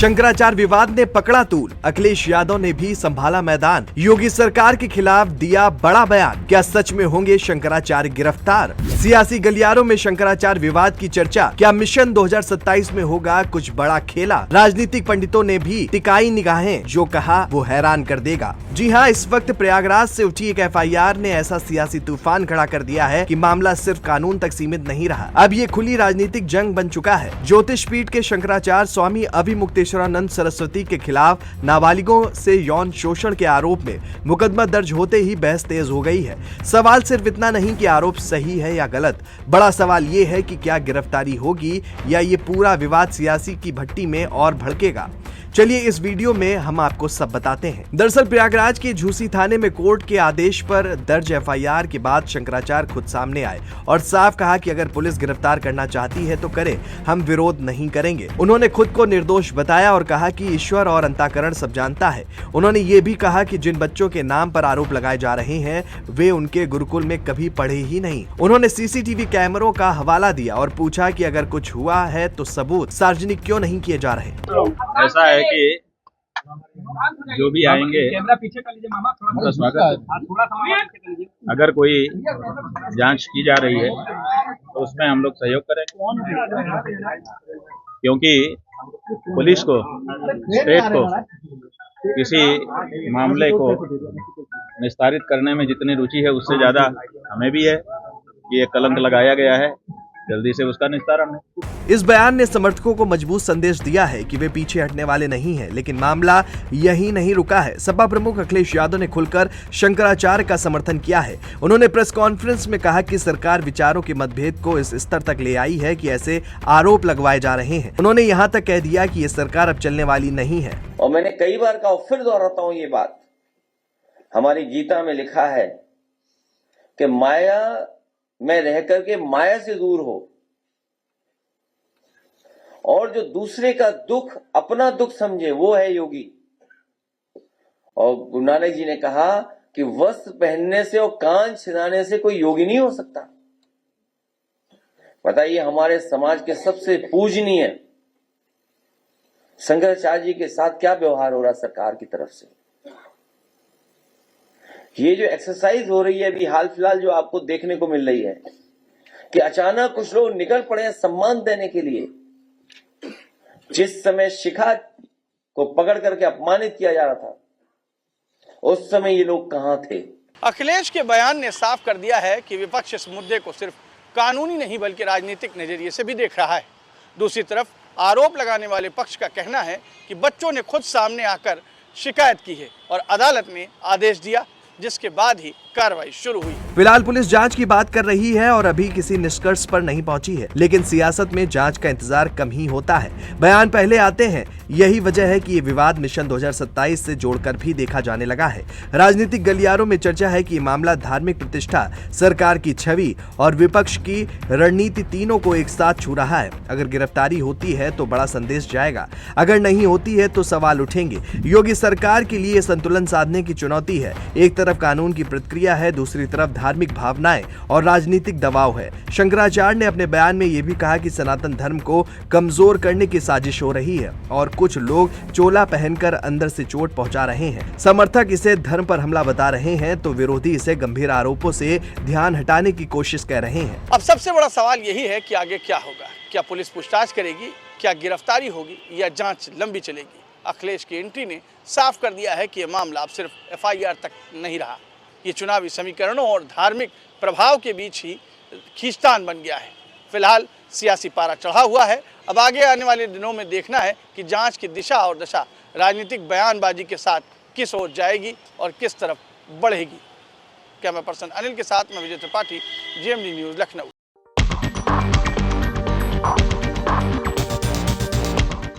शंकराचार्य विवाद ने पकड़ा तूल, अखिलेश यादव ने भी संभाला मैदान। योगी सरकार के खिलाफ दिया बड़ा बयान, क्या सच में होंगे शंकराचार्य गिरफ्तार? सियासी गलियारों में शंकराचार्य विवाद की चर्चा, क्या मिशन 2027 में होगा कुछ बड़ा खेला? राजनीतिक पंडितों ने भी टिकाई निगाहें, जो कहा वो हैरान कर देगा। जी हाँ, इस वक्त प्रयागराज से उठी एक एफआईआर ने ऐसा सियासी तूफान खड़ा कर दिया है कि मामला सिर्फ कानून तक सीमित नहीं रहा, अब ये खुली राजनीतिक जंग बन चुका है। ज्योतिष पीठ के शंकराचार्य स्वामी अभिमुक्तेश्वरानंद सरस्वती के खिलाफ नाबालिगों से यौन शोषण के आरोप में मुकदमा दर्ज होते ही बहस तेज हो गई है। सवाल सिर्फ इतना नहीं कि आरोप सही है या गलत, बड़ा सवाल ये है कि क्या गिरफ्तारी होगी या ये पूरा विवाद सियासी की भट्टी में और भड़केगा। चलिए इस वीडियो में हम आपको सब बताते हैं। दरअसल प्रयागराज के झूसी थाने में कोर्ट के आदेश पर दर्ज एफआईआर के बाद शंकराचार्य खुद सामने आए और साफ कहा कि अगर पुलिस गिरफ्तार करना चाहती है तो करे, हम विरोध नहीं करेंगे। उन्होंने खुद को निर्दोष बताया और कहा कि ईश्वर और अंतःकरण सब जानता है। उन्होंने ये भी कहा कि जिन बच्चों के नाम पर आरोप लगाए जा रहे हैं वे उनके गुरुकुल में कभी पढ़े ही नहीं। उन्होंने सीसीटीवी कैमरों का हवाला दिया और पूछा कि अगर कुछ हुआ है तो सबूत सार्वजनिक क्यों नहीं किए जा रहे। ऐसा है कि जो भी आएंगे उनका स्वागत है। अगर कोई जांच की जा रही है तो उसमें हम लोग सहयोग करेंगे, क्योंकि पुलिस को, स्टेट को किसी मामले को निस्तारित करने में जितनी रुचि है उससे ज्यादा हमें भी है कि ये कलंक लगाया गया है, जल्दी से उसका निस्तारण है। इस बयान ने समर्थकों को मजबूत संदेश दिया है कि वे पीछे हटने वाले नहीं हैं, लेकिन मामला यही नहीं रुका है। सपा प्रमुख अखिलेश यादव ने खुलकर शंकराचार्य का समर्थन किया है। उन्होंने प्रेस कॉन्फ्रेंस में कहा कि सरकार विचारों के मतभेद को इस स्तर तक ले आई है कि ऐसे आरोप लगवाए जा रहे हैं। उन्होंने यहाँ तक कह दिया कि ये सरकार अब चलने वाली नहीं है। और मैंने कई बार कहा, फिर दोहराता हूँ ये बात, हमारी गीता में लिखा है कि माया में रह करके माया से दूर हो और जो दूसरे का दुख अपना दुख समझे वो है योगी। और गुरु नानक जी ने कहा कि वस्त्र पहनने से और कान छिनाने से कोई योगी नहीं हो सकता। बताइए, हमारे समाज के सबसे पूजनीय शंकराचार्य जी के साथ क्या व्यवहार हो रहा सरकार की तरफ से। ये जो एक्सरसाइज हो रही है अभी हाल फिलहाल जो आपको देखने को मिल रही है कि अचानक कुछ लोग निकल पड़े हैं सम्मान देने के लिए। जिस समय शिखा को पकड़ करके अपमानित किया जा रहा था उस समय ये लोग कहां थे? अखिलेश के बयान ने साफ कर दिया है कि विपक्ष इस मुद्दे को सिर्फ कानूनी नहीं बल्कि राजनीतिक नजरिए से भी देख रहा है। दूसरी तरफ आरोप लगाने वाले पक्ष का कहना है कि बच्चों ने खुद सामने आकर शिकायत की है और अदालत ने आदेश दिया, जिसके बाद ही कार्रवाई शुरू हुई। फिलहाल पुलिस जांच की बात कर रही है और अभी किसी निष्कर्ष पर नहीं पहुंची है, लेकिन सियासत में जांच का इंतजार कम ही होता है। बयान पहले आते हैं, यही वजह है कि ये विवाद मिशन 2027 से जोड़कर भी देखा जाने लगा है। राजनीतिक गलियारों में चर्चा है कि ये मामला धार्मिक प्रतिष्ठा, सरकार की छवि और विपक्ष की रणनीति तीनों को एक साथ छू रहा है। अगर गिरफ्तारी होती है तो बड़ा संदेश जाएगा, अगर नहीं होती है तो सवाल उठेंगे। योगी सरकार के लिए संतुलन साधने की चुनौती है। एक तरफ कानून की प्रक्रिया है, दूसरी तरफ धार्मिक भावनाएं और राजनीतिक दबाव है। शंकराचार्य ने अपने बयान में यह भी कहा कि सनातन धर्म को कमजोर करने की साजिश हो रही है और कुछ लोग चोला पहनकर अंदर से चोट पहुंचा रहे हैं। समर्थक इसे धर्म पर हमला बता रहे हैं तो विरोधी इसे गंभीर आरोपों से ध्यान हटाने की कोशिश कर रहे हैं। अब सबसे बड़ा सवाल यही है कि आगे क्या होगा। क्या पुलिस पूछताछ करेगी, क्या गिरफ्तारी होगी या जांच लंबी चलेगी? अखिलेश की एंट्री ने साफ कर दिया है कि यह मामला अब सिर्फ एफआईआर तक नहीं रहा, ये चुनावी समीकरणों और धार्मिक प्रभाव के बीच ही खींचतान बन गया है। फिलहाल सियासी पारा चढ़ा हुआ है। अब आगे आने वाले दिनों में देखना है कि जांच की दिशा और दशा राजनीतिक बयानबाजी के साथ किस ओर जाएगी और किस तरफ बढ़ेगी। कैमरा पर्सन अनिल के साथ मैं विजय त्रिपाठी, GMD न्यूज़, लखनऊ।